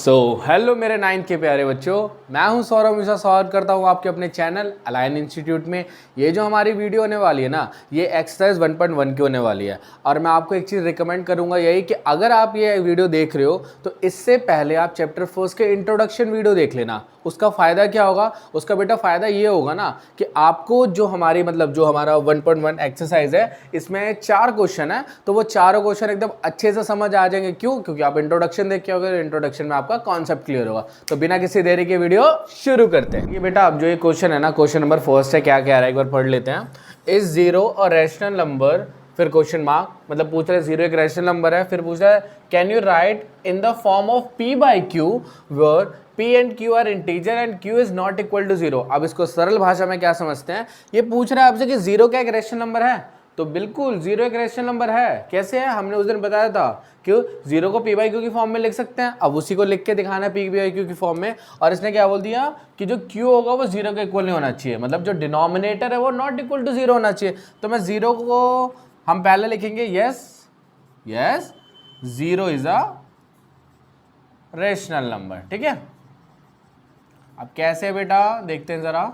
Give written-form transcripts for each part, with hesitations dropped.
Hello मेरे 9th के प्यारे बच्चों, मैं हूं सौरभ मिश्रा। स्वागत करता हूं आपके अपने चैनल अलाइन इंस्टीट्यूट में। ये जो हमारी वीडियो होने वाली है ना, ये एक्सरसाइज 1.1 की होने वाली है। और मैं आपको एक चीज़ रिकमेंड करूंगा, यही कि अगर आप ये वीडियो देख रहे हो तो इससे पहले आप चैप्टर 4 के इंट्रोडक्शन वीडियो देख लेना। उसका फ़ायदा क्या होगा? उसका बेटा फ़ायदा ये होगा ना कि आपको जो हमारा 1.1 एक्सरसाइज है, इसमें 4 क्वेश्चन है, तो वो चारों क्वेश्चन एकदम अच्छे से समझ आ जाएंगे। क्यों? क्योंकि आप इंट्रोडक्शन देख के होगे, इंट्रोडक्शन में आपका कॉन्सेप्ट क्लियर होगा। तो बिना किसी देरी के वीडियो शुरू करते हैं। ये बेटा अब जो ये क्वेश्चन है ना, क्वेश्चन नंबर फर्स्ट है, क्या कह रहा है एक बार पढ़ लेते हैं। इज जीरो और रैशनल नंबर, फिर क्वेश्चन मार्क, मतलब पूछ रहे जीरो एक रैशनल नंबर है, फिर पूछ रहा है can you write in the form of p by q where p and q are integer and q is not equal to zero. अब इसको सरल भाषा में क्या समझते हैं, ये पूछ रहा है आपसे कि जीरो क्या एक रैशनल नंबर है? तो बिल्कुल जीरो एक रैशनल नंबर है। कैसे है? हमने उस दिन बताया था क्यों जीरो को p बाई क्यू की फॉर्म में लिख सकते हैं। अब उसी को लिख के दिखाना है p बाई क्यू की फॉर्म में। और इसने क्या बोल दिया कि जो q होगा वो जीरो के इक्वल नहीं होना चाहिए, मतलब जो डिनोमिनेटर है वो नॉट इक्वल टू जीरो होना चाहिए। तो मैं जीरो को हम पहले लिखेंगे yes zero is a rational number. ठीक है, अब कैसे बेटा देखते हैं जरा।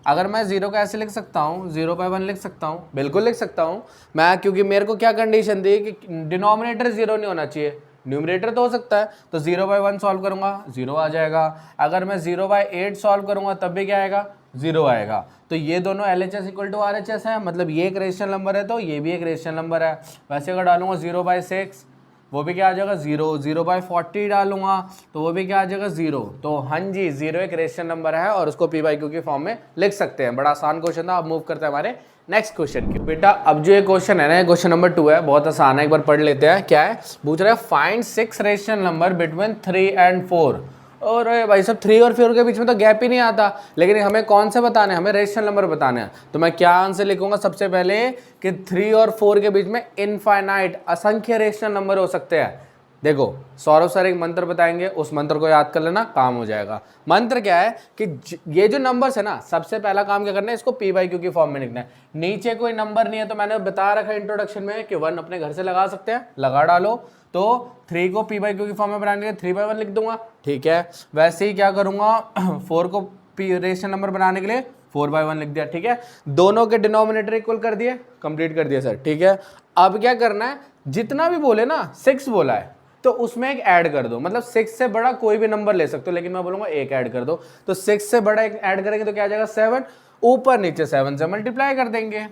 अगर मैं जीरो को ऐसे लिख सकता हूँ, 0/1 लिख सकता हूँ, बिल्कुल लिख सकता हूँ मैं, क्योंकि मेरे को क्या कंडीशन दी कि डिनोमिनेटर जीरो नहीं होना चाहिए, न्यूमरेटर तो हो सकता है। तो 0/1 सॉल्व करूंगा, जीरो आ जाएगा। अगर मैं 0/8 सॉल्व करूंगा तब भी क्या आएगा? जीरो आएगा। तो ये दोनों LHS इक्वल टू RHS है, मतलब ये एक रेशनल नंबर है तो ये भी एक रेशनल नंबर है। वैसे अगर डालूंगा 0/6 वो भी क्या आ जाएगा? जीरो। 0/40 डालूंगा तो वो भी क्या आ जाएगा? जीरो। तो हाँ जी, जीरो एक रेशनल नंबर है और उसको p बाई क्यू की फॉर्म में लिख सकते हैं। बड़ा आसान क्वेश्चन था। अब मूव करते हैं हमारे नेक्स्ट क्वेश्चन की। बेटा अब जो ये क्वेश्चन है ना, क्वेश्चन नंबर 2 है, बहुत आसान है, एक बार पढ़ लेते हैं। क्या है? पूछ रहा है find 6 rational number between 3 and 4। और भाई साहब 3 और 4 के बीच में तो गैप ही नहीं आता, लेकिन हमें कौन से बताने हैं? हमें रेशनल नंबर बताने हैं। तो मैं क्या आंसर लिखूंगा सबसे पहले कि 3 और 4 के बीच में इनफाइनाइट असंख्य रेशनल नंबर हो सकते हैं। देखो सौरभ सर एक मंत्र बताएंगे, उस मंत्र को याद कर लेना, काम हो जाएगा। मंत्र क्या है कि ये जो नंबर्स है ना, सबसे पहला काम क्या करना है, इसको p बाई क्यू की फॉर्म में लिखना है। नीचे कोई नंबर नहीं है तो मैंने बता रखा है इंट्रोडक्शन में कि 1 अपने घर से लगा सकते हैं, लगा डालो। तो 3 को p बाई क्यू की फॉर्म में बनाने के लिए 3/1 लिख दूंगा। ठीक है, वैसे ही क्या करूंगा 4 को p रेशनल नंबर बनाने के लिए 4/1 लिख दिया। ठीक है, दोनों के डिनोमिनेटर इक्वल कर दिए, कंप्लीट कर दिया सर। ठीक है, अब क्या करना है, जितना भी बोले ना 6 बोला है तो उसमें एक ऐड कर दो, मतलब 6 से बड़ा कोई भी नंबर ले सकते हो, लेकिन मैं बोलूंगा एक ऐड कर दो। तो 6 से बड़ा एक ऐड करेंगे तो क्या आ जाएगा? 7। ऊपर नीचे 7 से मल्टीप्लाई कर देंगे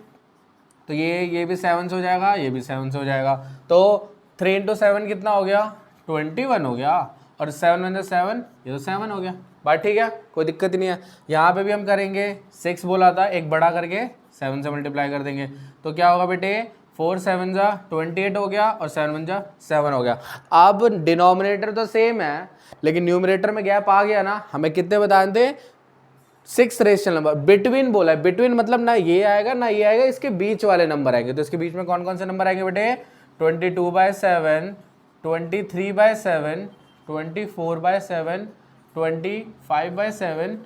तो ये भी 7 से हो जाएगा, ये भी 7 से हो जाएगा। तो 3 इंटू 7 कितना हो गया? 21 हो गया। और 7 × 7 ये तो 7 हो गया। बात ठीक है, कोई दिक्कत नहीं है। यहाँ पे भी हम करेंगे, 6 बोला था, एक बड़ा करके 7 से मल्टीप्लाई कर देंगे। तो क्या होगा बेटे? 4 7 जा 28 हो गया और 7 1 जा 7 हो गया। अब डिनोमिनेटर तो सेम है, लेकिन न्यूमरेटर में गैप आ गया ना। हमें कितने बताए थे? 6 रेशनल नंबर। बिटवीन बोला है, बिटवीन मतलब ना ये आएगा ना ये आएगा, इसके बीच वाले नंबर आएंगे। तो इसके बीच में कौन कौन से नंबर आएंगे बेटे? 22/7, 23/7, 24/7, 25/7,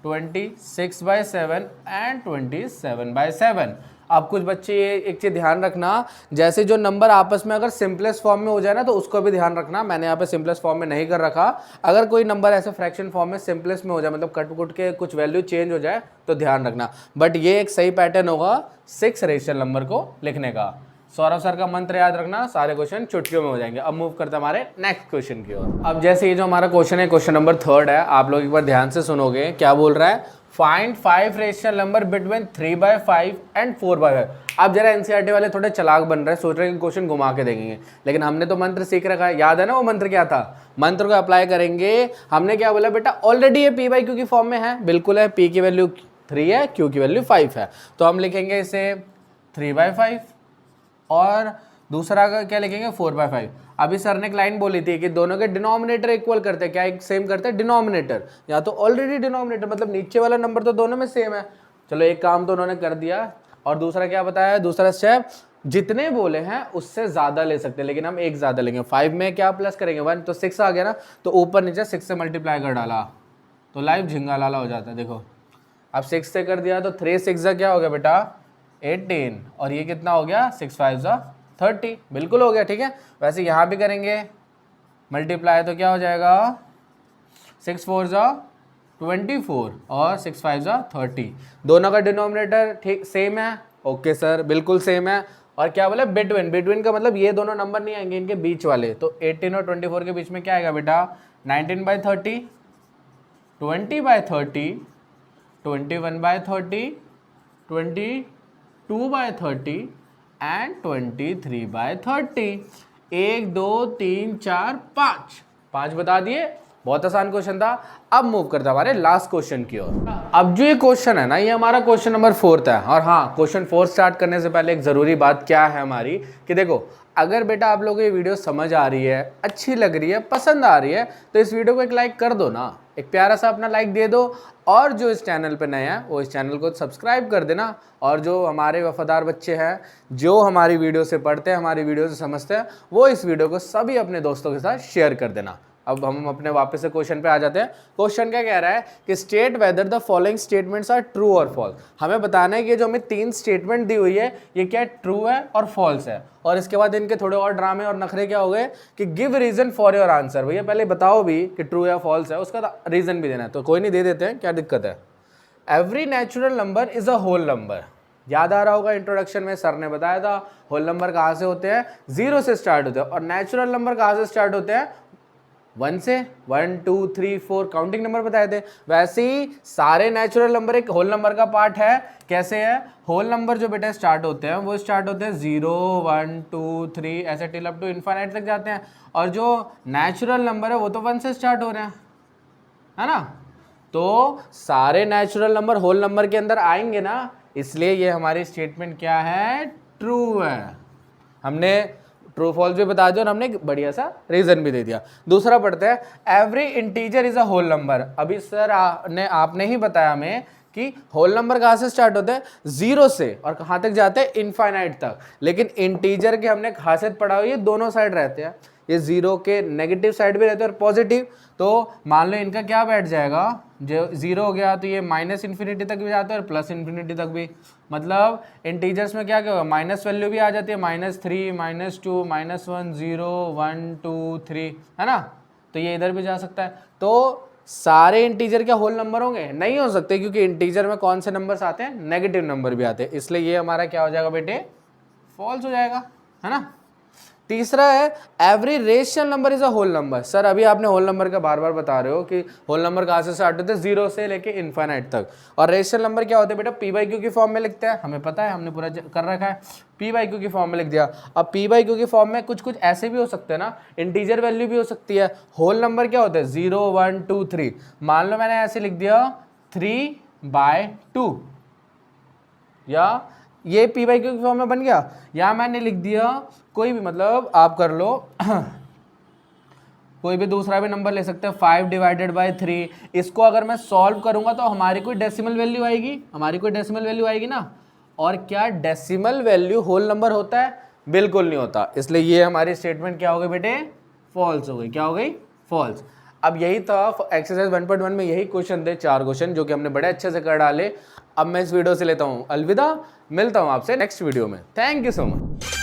26/7 एंड 27/7। अब कुछ बच्चे ये एक चीज़ ध्यान रखना, जैसे जो नंबर आपस में अगर सिंपलेस्ट फॉर्म में हो जाए ना तो उसको भी ध्यान रखना। मैंने यहाँ पे सिंपलेस्ट फॉर्म में नहीं कर रखा। अगर कोई नंबर ऐसे फ्रैक्शन फॉर्म में सिंपलेस्ट में हो जाए, मतलब कट कुट के कुछ वैल्यू चेंज हो जाए तो ध्यान रखना। बट ये एक सही पैटर्न होगा 6 रेशनल नंबर को लिखने का। सौरभ सर का मंत्र याद रखना, सारे क्वेश्चन चुटकियों में हो जाएंगे। अब मूव करते हैं हमारे नेक्स्ट क्वेश्चन की ओर। अब जैसे ये जो हमारा क्वेश्चन है, क्वेश्चन नंबर 3 है, आप लोग एक बार ध्यान से सुनोगे। क्या बोल रहा है? Find 5 rational number between 3/5 and 4/5। अब जरा एनसीईआरटी वाले थोड़े चालाक बन रहे हैं, सोच रहे हैं कि क्वेश्चन घुमा के देंगे, लेकिन हमने तो मंत्र सीख रखा है। याद है ना वो मंत्र क्या था? मंत्र को अप्लाई करेंगे। हमने क्या बोला बेटा? ऑलरेडी ये p बाई क्यू की फॉर्म में है, बिल्कुल है। p की वैल्यू 3 है, q की वैल्यू 5 है, तो हम लिखेंगे इसे 3/5 और दूसरा का क्या लिखेंगे? 4/5। अभी सर ने एक लाइन बोली थी कि दोनों के डिनोमिनेटर इक्वल करते हैं। क्या एक सेम करते हैं? डिनोमिनेटर। या तो ऑलरेडी डिनोमिनेटर मतलब नीचे वाला नंबर तो दोनों में सेम है। चलो एक काम तो उन्होंने कर दिया। और दूसरा क्या बताया? दूसरा स्टेप, जितने बोले हैं उससे ज्यादा ले सकते हैं, लेकिन हम एक ज्यादा लेंगे। 5 में क्या प्लस करेंगे? 1, तो 6 आ गया ना, तो ऊपर नीचे 6 से मल्टीप्लाई कर डाला तो लाइव झिंगा लाला हो जाता है। देखो अब 6 से कर दिया तो 3 6 क्या हो गया बेटा? 18। और ये कितना हो गया? 6 5 30, बिल्कुल हो गया। ठीक है, वैसे यहाँ भी करेंगे, मल्टीप्लाई तो क्या हो जाएगा 6 4 जा 24 और 6 5 जा 30। दोनों का डिनोमिनेटर ठीक सेम है। ओके सर बिल्कुल सेम है। और क्या बोले बिटवीन, बिटवीन का मतलब ये दोनों नंबर नहीं आएंगे, इनके बीच वाले। तो 18 और 24 के बीच में क्या आएगा बेटा 19/30, 20/30, 21/30, 22/30 एंड 23/30। 1 2 3 4 5 बता दिए। बहुत आसान क्वेश्चन था। अब मूव करते हैं हमारे लास्ट क्वेश्चन की ओर। अब जो ये क्वेश्चन है ना, ये हमारा क्वेश्चन नंबर 4 है। और हाँ, क्वेश्चन 4 स्टार्ट करने से पहले एक जरूरी बात क्या है हमारी कि देखो, अगर बेटा आप लोगों को ये वीडियो समझ आ रही है, अच्छी लग रही है, पसंद आ रही है, तो इस वीडियो को एक लाइक कर दो ना, एक प्यारा सा अपना लाइक दे दो। और जो इस चैनल पे नए हैं वो इस चैनल को सब्सक्राइब कर देना। और जो हमारे वफादार बच्चे हैं, जो हमारी वीडियो से पढ़ते हैं, हमारी वीडियो से समझते हैं, वो इस वीडियो को सभी अपने दोस्तों के साथ शेयर कर देना। अब हम अपने वापस से क्वेश्चन पे आ जाते हैं। क्वेश्चन क्या कह रहा है कि state whether the following statements are true और फॉल्स। हमें बताना है कि जो हमें 3 स्टेटमेंट दी हुई है ये क्या ट्रू है और फॉल्स है। और इसके बाद इनके थोड़े और ड्रामे और नखरे क्या हो गए कि give reason for your answer. भैया पहले बताओ भी कि ट्रू या फॉल्स है, उसका रीजन भी देना है। तो कोई नहीं, दे देते हैं, क्या दिक्कत है। Every natural number is a whole number. याद आ रहा होगा इंट्रोडक्शन में सर ने बताया था होल नंबर कहाँ से होते हैं, 0 से स्टार्ट होते हैं। और नेचुरल नंबर कहाँ से स्टार्ट होते हैं, 1 से। 1 2 3 4 काउंटिंग नंबर बताए थे। वैसे ही सारे नेचुरल नंबर एक होल नंबर का पार्ट है। कैसे है, होल नंबर जो बेटा स्टार्ट होते हैं वो स्टार्ट होते हैं 0 1 2 3 ऐसे टिल अप टू इनफाइनाइट तक जाते हैं। और जो नेचुरल नंबर है वो तो 1 से स्टार्ट हो रहे हैं, है ना। तो सारे नेचुरल नंबर होल नंबर के अंदर आएंगे ना, इसलिए ये हमारी स्टेटमेंट क्या है, ट्रू है। हमने ट्रू फॉल्स भी बता दिया और हमने बढ़िया सा रीजन भी दे दिया। दूसरा पढ़ते हैं, every integer is a whole number. अभी सर आपने ही बताया हमें कि होल नंबर कहाँ से स्टार्ट होते हैं, 0 से, और कहाँ तक जाते हैं, इनफाइनाइट तक। लेकिन इंटीजर के हमने खासियत पढ़ा हुई है, दोनों साइड रहते हैं। ये 0 के नेगेटिव साइड भी रहते हैं और पॉजिटिव। तो मान लो इनका क्या बैठ जाएगा, जो 0 हो गया तो ये -इन्फिनिटी तक भी जाता है और +इन्फिनिटी तक भी। मतलब इंटीजर्स में क्या क्या होगा, माइनस वैल्यू भी आ जाती है, -3 -2 -1 0 1 2 3, है ना। तो ये इधर भी जा सकता है। तो सारे इंटीजर क्या होल नंबर होंगे, नहीं हो सकते, क्योंकि इंटीजर में कौन से नंबर्स आते हैं, नेगेटिव नंबर भी आते हैं। इसलिए ये हमारा क्या हो जाएगा बेटे, फॉल्स हो जाएगा, है ना। तीसरा है, every rational number is a whole number. Sir अभी आपने होल नंबर का बार बार बता रहे हो कि होल नंबर कहाँ से स्टार्ट होते हैं, 0 से लेके इनफाइनाइट तक। और रेशनल नंबर क्या होते हैं बेटा, p/q की फॉर्म में लिखते हैं, हमें पता है, हमने पूरा कर रखा है, p/q की फॉर्म में लिख दिया। अब p/q की फॉर्म में कुछ कुछ ऐसे भी हो सकते हैं ना, इंटीजर वैल्यू भी हो सकती है। होल नंबर क्या होते हैं, 0 1 2 3। मान लो मैंने ऐसे लिख दिया 3/2, या ये p/q की फॉर्म में बन गया। या मैंने लिख दिया कोई भी, मतलब आप कर लो कोई भी दूसरा भी नंबर ले सकते हैं, 5/3। इसको अगर मैं सॉल्व करूंगा तो हमारी कोई डेसिमल वैल्यू आएगी, हमारी कोई डेसिमल वैल्यू आएगी ना। और क्या डेसिमल वैल्यू होल नंबर होता है, बिल्कुल नहीं होता। इसलिए ये हमारी स्टेटमेंट क्या हो गई बेटे, फॉल्स हो गई। क्या हो गई, फॉल्स। अब यही था एक्सरसाइज 1.1 में, यही क्वेश्चन थे, 4 क्वेश्चन जो कि हमने बड़े अच्छे से कर डाले। अब मैं इस वीडियो से लेता हूँ अलविदा, मिलता हूँ आपसे नेक्स्ट वीडियो में। Thank you so much.